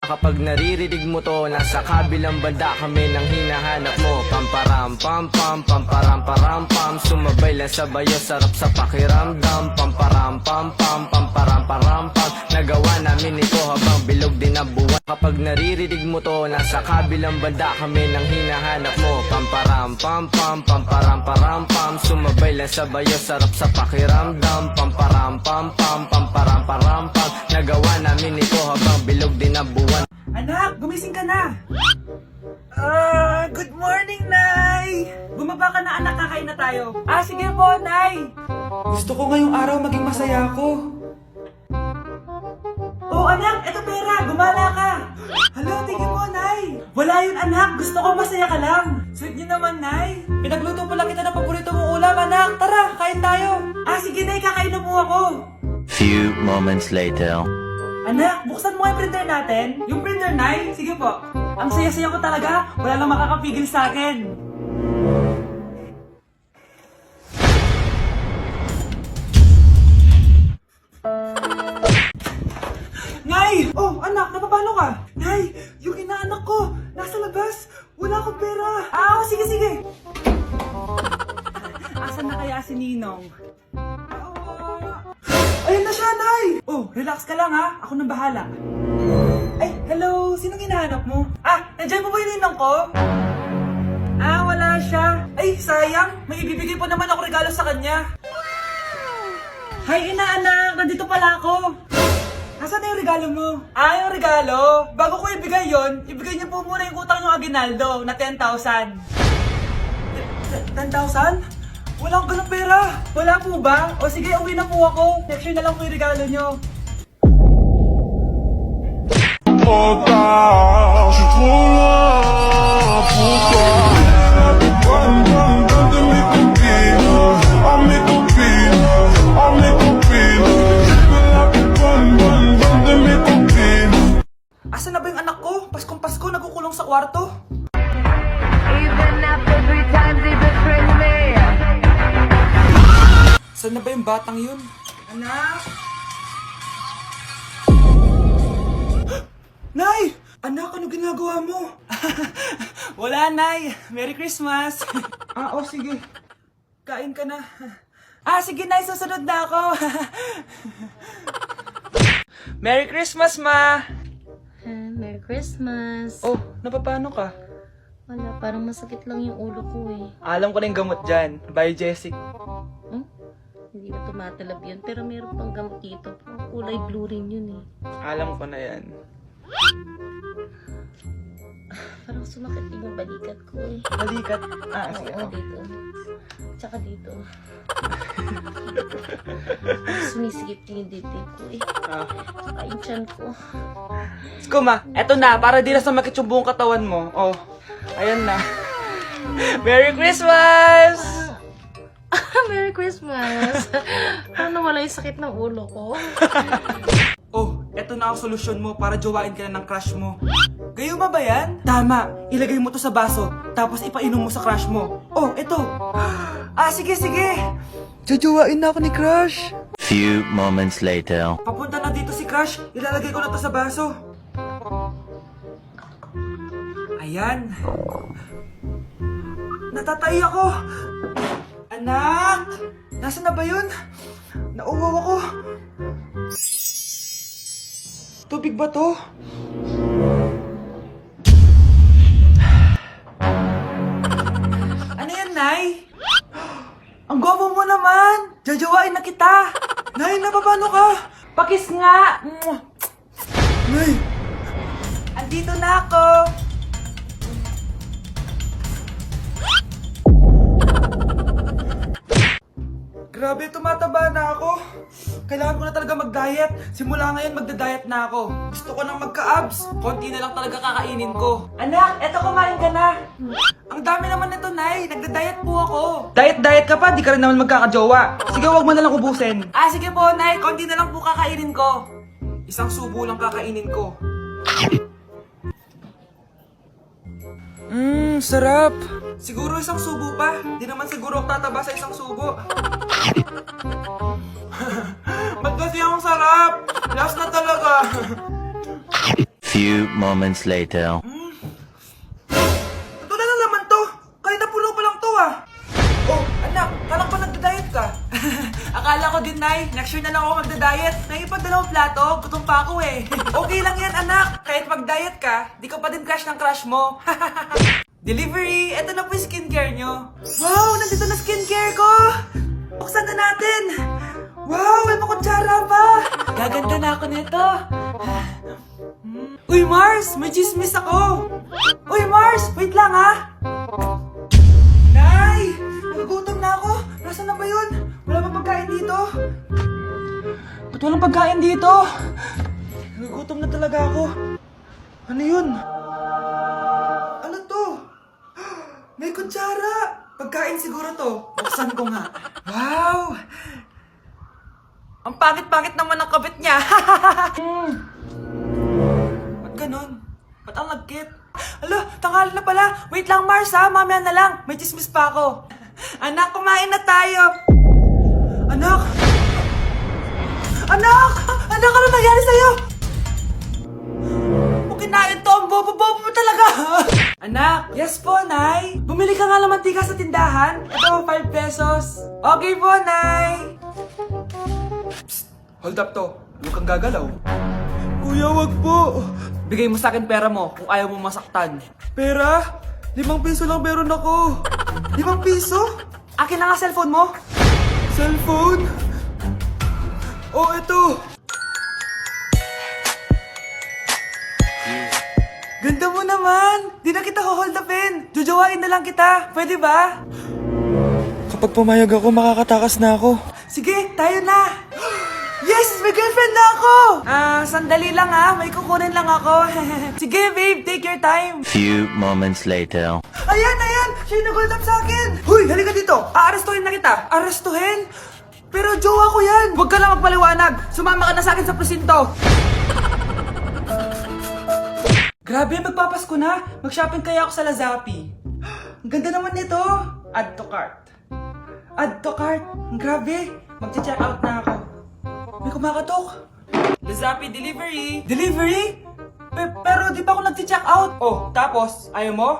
Kapag naririnig mo to, nasa kabilang banda kami nang hinahanap mo. Pamparam pam pam, pamparam param pam, sumabay lang sa bayo, sarap sa pakiramdam. Pamparam pam pam, pamparam param pam, nagawa namin ito habang bilog din ang buwan. Kapag naririnig mo to, nasa kabilang banda kami nang hinahanap mo. Pamparam pam pam, pamparam param pam, sumabay lang sa bayo, sarap sa pakiramdam. Pamparam pam pam, pamparam param pam, nagawa namin ito habang bilog din ang buwan. Anak, gumising ka na! Good morning, Nay! Bumaba ka na, anak, kakain na tayo. Sige po, Nay! Gusto ko ngayong araw maging masaya ako. Oh, anak, eto pera, gumala ka! Hala, tingin mo, Nay! Wala yun, anak, gusto ko masaya ka lang. Sweet niyo naman, Nay. Pinagluto pala kita ng paborito mong ulam, anak. Tara, kain tayo. Sige, Nay, kakain na po ako. Few moments later. Anak, buksan mo yung printer natin. Yung printer, Nay? Sige po. Ang saya-saya ko talaga. Wala lang makakapigil sa akin. Nay! Oh, anak, napapano ka? Nay, yung inaanak ko, nasa labas. Wala akong pera. Sige, sige. Asan na kaya si Ninong? Ayun na siya, Nay! Oh, relax ka lang ha. Ako nang bahala. Ay, hello! Sinong hinahanap mo? Nandiyan mo ba yung ninong ko? Wala siya. Ay, sayang. May ibibigay pa naman ako regalo sa kanya. Hi, inaanak! Nandito pala ako. Asan na yung regalo mo? Yung regalo? Bago ko ibigay yon, ibigay niyo po muna yung utang yung aginaldo na 10,000. 10,000? Wala akong ganong pera. Wala po ba? O sige, uwi na po ako. Next year na lang po yung regalo nyo. Asan na ba yung anak ko? Paskong Pasko, nagkukulong sa kwarto. Saan na ba yung batang yun? Anak! Nay! Anak, ano ginagawa mo? Wala, Nay. Merry Christmas. Sige. Kain ka na. Sige, Nay. Susunod na ako. Merry Christmas, Ma! Merry Christmas. Oh, napapano ka? Wala, parang masakit lang yung ulo ko eh. Alam ko na yung gamot dyan. By Jessic. Hindi na tumatalab yun, pero meron pang gamot dito. Kulay blue rin yun eh. Alam ko na yan. Parang sumakit yung balikat ko eh. Balikat. Sige. Oo, dito. Tsaka dito. Sumisigip yung dibdib ko eh. Tsaka yung tiyan ko. Skuma, eto na. Para di na sumakit yung buong katawan mo. Oh, ayan na. Merry Christmas! Merry Christmas! Paano wala yung sakit ng ulo ko? Oh, eto na ang solusyon mo para jowain ka na ng crush mo. Gayuma ba yan? Tama, ilagay mo to sa baso, tapos ipainom mo sa crush mo. Oh, eto. Sige, sige. Jojowain na ako ni crush. Few moments later. Papunta na dito si crush, ilalagay ko na to sa baso. Ayan. Natatay ako. Anak! Nasaan na ba yun? Nauwaw ako. Tubig ba to? Ano yan, Nay? Ang gwapo mo naman! Jajawain na kita! Nay, napapano ka? Pakis nga! Nay! Andito na ako! Grabe, tumataba na ako. Kailangan ko na talaga mag-diet. Simula ngayon, magda-diet na ako. Gusto ko nang magka-abs. Konti na lang talaga kakainin ko. Anak, eto kumain ka na. Ang dami naman nito, Nay. Nagda-diet po ako. Diet ka pa? Di ka rin naman magkakajowa. Sige, wag mo na lang ubusin. Sige po, Nay. Konti na lang po kakainin ko. Isang subo lang kakainin ko. Sarap. Siguro isang subo pa. Di naman siguro ako tataba sa isang subo. Ba't kasi ang sarap? Last na talaga. Few moments later. Ito na lang naman to. Kanina puno pa lang to ah. Oh, anak, kala ko nagda-diet ka. Akala ko din, Nay. Next year na lang ako magda-diet. Naipad dalawang plato, gutom pa ako eh. Okay lang yan, anak. Kahit mag-diet ka, di ko pa din crush ng crush mo. Delivery! Eto na po yung skincare nyo. Wow! Nandito na skincare ko! Buksan na natin! Wow! May makutsara pa! Gaganda na ako nito. Uy, Mars! May chismis ako! Uy, Mars! Wait lang, ha? Nay! Nagugutom na ako! Nasaan na ba yun? Wala pa pagkain dito? Ba't walang pagkain dito? Nagugutom na talaga ako. Ano yun? Ano to? May kutsara! Pagkain siguro to. Buksan ko nga. Wow! Ang pangit-pangit naman ang kabit niya. Ba't ganun? Ba't ang lagkit? Alo, tanghali na pala. Wait lang, Mars ha. Mamaya na lang. May chismis pa ako. Anak, kumain na tayo. Anak! Anak! Anak, ano nangyari sa'yo? Kinain to, ang bobo-bobo mo talaga. Anak, yes po, Nay. Bumili ka nga ng mantika sa tindahan. Ito, 5 pesos. Okay po, Nay. Psst, hold up to. Huwag kang gagalaw. Kuya, wag po. Bigay mo sa akin pera mo kung ayaw mo masaktan. Pera? 5 piso lang meron ako. 5 piso? Akin na nga cellphone mo. Cellphone? Oh, ito. Ganda mo naman! Di na kita hold upin! Jujawain na lang kita! Pwede ba? Kapag pumayag ako, makakatakas na ako. Sige, tayo na! Yes! May girlfriend na ako! Sandali lang ha. May kukunin lang ako. Sige, babe. Take your time. Few moments later. Ayan, ayan! Siya yung nag-hold up sa akin! Huy, halika dito! Aarestuhin na kita! Arestuhin? Pero jowa ko yan! Huwag ka lang magpaliwanag! Sumama ka na sa akin sa presinto! Grabe, magpapasko na. Mag-shopping kaya ako sa Lazapi. Ang ganda naman nito. Add to cart. Add to cart. Grabe. Mag-check out na ako. May kumakatok. Lazapi delivery. Delivery? Pero di pa ako nag-check out. Oh, tapos, ayaw mo?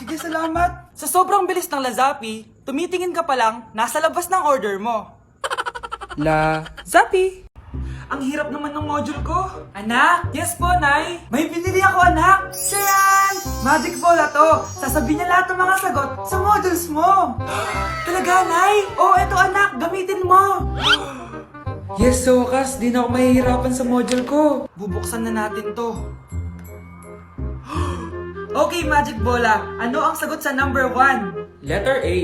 Sige, salamat. Sa sobrang bilis ng Lazapi, tumitingin ka pa lang, nasa labas ng order mo. Lazapi. Ang hirap naman ng module ko. Anak! Yes po, Nay! May binili ako, anak! Tiyan! Magic Bola to! Sasabihin niya lahat ng mga sagot sa modules mo! Talaga, Nay? Oh, eto anak! Gamitin mo! Yes, sa wakas, di na ako mahihirapan sa module ko. Bubuksan na natin to. Okay, Magic Bola. Ano ang sagot sa number 1? Letter A.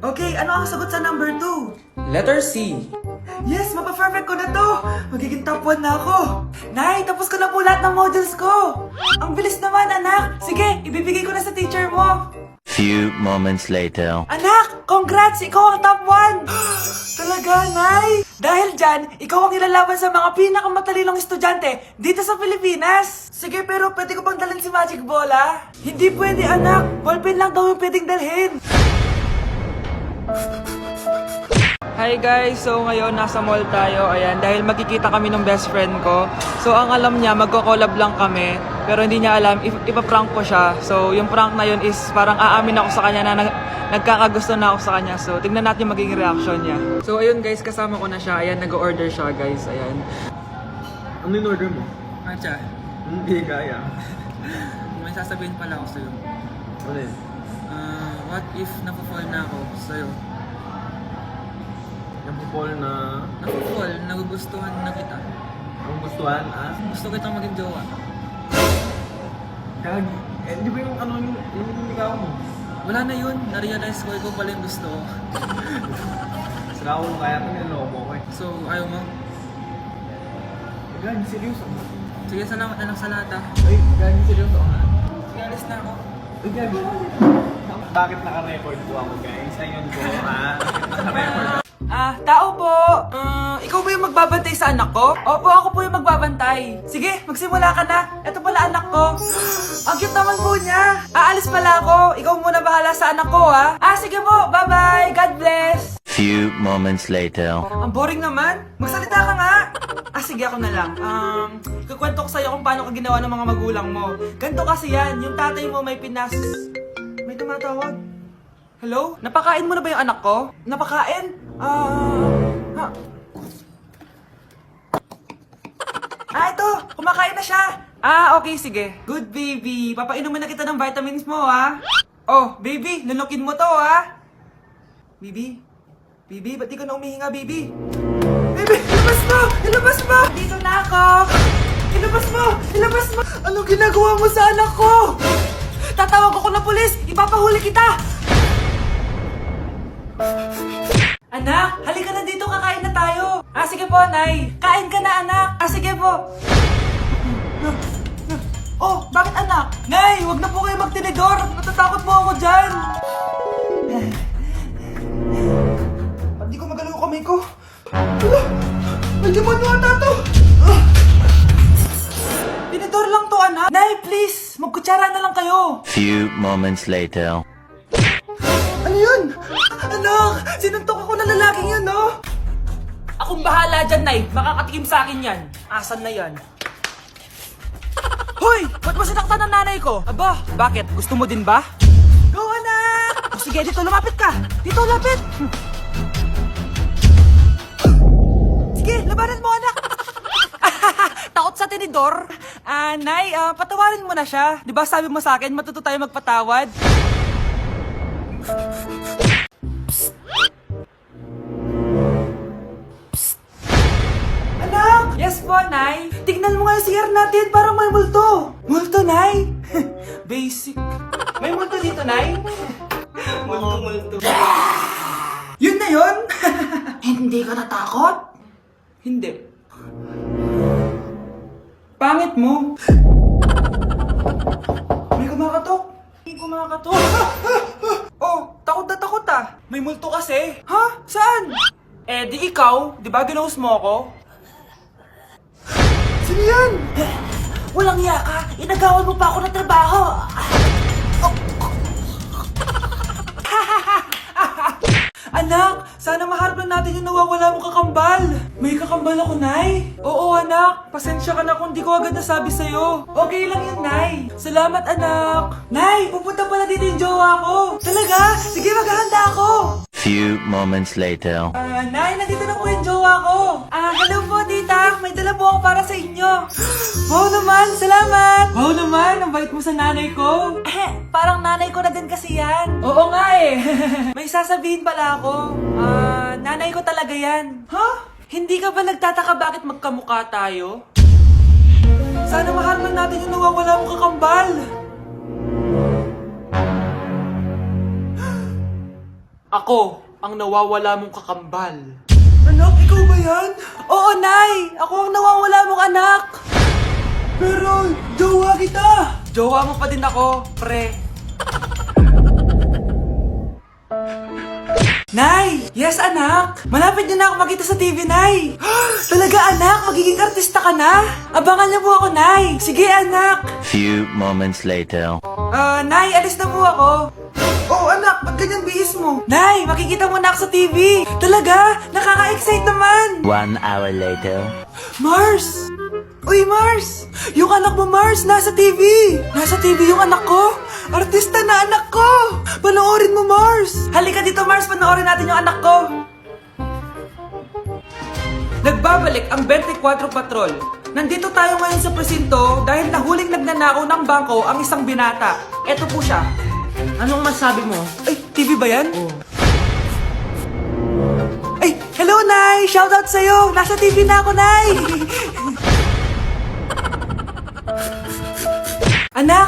Okay, ano ang sagot sa number 2? Letter C. Yes, mapa-perfect ko na to! Magiging top 1 na ako! Nay, tapos ko na po lahat ng modules ko! Ang bilis naman, anak! Sige, ibibigay ko na sa teacher mo! Few moments later. Anak! Congrats! Ikaw ang top 1! Talaga, Nay! Dahil dyan, ikaw ang ilalaban sa mga pinakamatalinong estudyante dito sa Pilipinas! Sige, pero pwede ko bang dalhin si Magic Bola? Hindi pwede, anak! Ballpen lang daw yung pwedeng dalhin! Hi guys! So ngayon nasa mall tayo, ayan, dahil magkikita kami ng best friend ko. So ang alam niya, magko-collab lang kami, pero hindi niya alam, ipaprank ko siya. So yung prank na yun is parang aamin ako sa kanya na nagkakagusto na ako sa kanya. So tignan natin magiging reaction niya. So ayun guys, kasama ko na siya, ayan, nag-order siya guys, ayan. Ano yung order mo? Acha, Hindi kaya. may sasabihin pala ako sa'yo. Ano yun? What if napafall na ako sa'yo? Napupol na... Napafall, nagugustuhan na kita. Ang gustuhan, ah? Gusto kitang maging jowa. Gag... Eh, di ba yung ano yung ligaw mo? Wala na yun, na-realize ko, ikaw pala yung gusto ko. Sila ko kaya ito niloloko ko eh. So, ayaw mo? Gag, seryoso. Sige, salamat na lang sa lahat ah. Ay, gag, seryoso ka. Sige, alis na ako. Ay, gag. Bakit naka-record po ako, guys? Ayun po, ha? Naka-record. Tao po! Ikaw ba yung magbabantay sa anak ko? Opo, ako po yung magbabantay. Sige, magsimula ka na. Ito pala anak ko. Ang cute naman po niya. Aalis pala ako. Ikaw muna bahala sa anak ko, ha? Sige po, bye-bye. God bless. Few moments later. Ang boring naman. Magsalita ka nga. Sige, ako na lang. Kukwento ko sa'yo kung paano ka ginawa ng mga magulang mo. Ganto kasi yan, yung tatay mo may May tumatawag. Hello? Napakain mo na ba yung anak ko? Napakain? Ito! Kumakain na siya! Okay, sige. Good, baby. Papainumin na kita ng vitamins mo, ha? Oh, baby, lunukin mo to, ha? Baby? Baby, ba't di ka na umihinga, baby? Baby, ilabas mo! Ilabas mo! Dito na ako! Ilabas mo! Ilabas mo! Anong ginagawa mo sa anak ko? Tatawag ako ng pulis! Ipapahuli kita! Anak, halika na dito, kakain na tayo. Sige po, Nay. Kain ka na, anak. Sige po. Oh, bakit anak? Nay, wag na po kayo magtinidor. Natatakot po ako dyan. Hindi ko magalaw yung kamay ko. May demonyo ata to. Tinidor lang to, anak. Nay, please, magkutsara na lang kayo. Few moments later. Ano yun? Anak, sinuntok ako ng lalaking yun, no? Akong bahala dyan, Nay. Makakatikim sa akin yan. Asan na yan? Hoy! Ba't mo sinaktan ng nanay ko? Aba, bakit? Gusto mo din ba? Go, anak! Sige, dito, lumapit ka. Dito, lapit. Sige, labanan mo, anak. Takot sa tinidor? Nay, patawarin mo na siya. Di ba sabi mo sa akin, matuto tayo magpatawad? Anak! Yes po, Nay. Tignan mo nga yung CR natin, parang may multo. Multo, Nay? Basic. May multo dito, Nay? Multo. Yun na yun? Hindi ka natakot? Hindi. Pangit mo. May kumakatok. May kumakatok. Oh, takot na takot ah. May multo kasi. Ha? Saan? Di ikaw. Di ba ginuhos mo ako? Sino yan? Walang iya ka. Inagawan mo pa ako ng trabaho. Anak, sana maharap lang natin yung nawawala mong kakambal. May kakambal ako, Nay. Oo, anak. Pasensya ka na kung di ko agad nasabi sa'yo. Okay lang yun, Nay. Salamat, anak. Nay, pupunta pala dito yung jowa ko. Talaga? Sige, maghahanda ako. Few moments later. Nay, nandito na po yung jowa ko. Hello po, tita. May dala po ako para sa inyo. Wow naman, salamat. Wow naman, ang bait mo sa nanay ko. Parang nanay ko na din kasi yan. Oo nga eh. May sasabihin pala ako. Nanay ko talaga yan. Ha? Hindi ka ba nagtataka bakit magkamukha tayo? Sana mahal man natin yung nawawala mong kakambal. Ako, ang nawawala mong kakambal. Anak, ikaw ba yan? Oo, Nay! Ako ang nawawala mong anak! Pero, jowa kita! Jowa mo pa din ako, pre. Nay! Yes, anak! Malapit niyo na ako makita sa TV, Nay! Talaga, anak? Magiging artista ka na? Abangan niyo po ako, Nay! Sige, anak! Few moments later. Nay, alis na po ako. Oh, anak, ba't ganyan bihis mo? Nay, makikita mo na ako sa TV. Talaga? Nakaka-excite naman. 1 hour later. Mars! Uy, Mars! Yung anak mo, Mars, nasa TV! Nasa TV yung anak ko! Artista na anak ko! Panoorin mo, Mars! Halika dito, Mars, panoorin natin yung anak ko! Nagbabalik ang 24 Patrol. Nandito tayo ngayon sa presinto dahil nahuling nagnanakaw ng bangko ang isang binata. Eto po siya. Anong masabi mo? Ay, TV ba yan? Ay, hello, Nay! Shoutout sa'yo! Nasa TV na ako, Nay! Anak,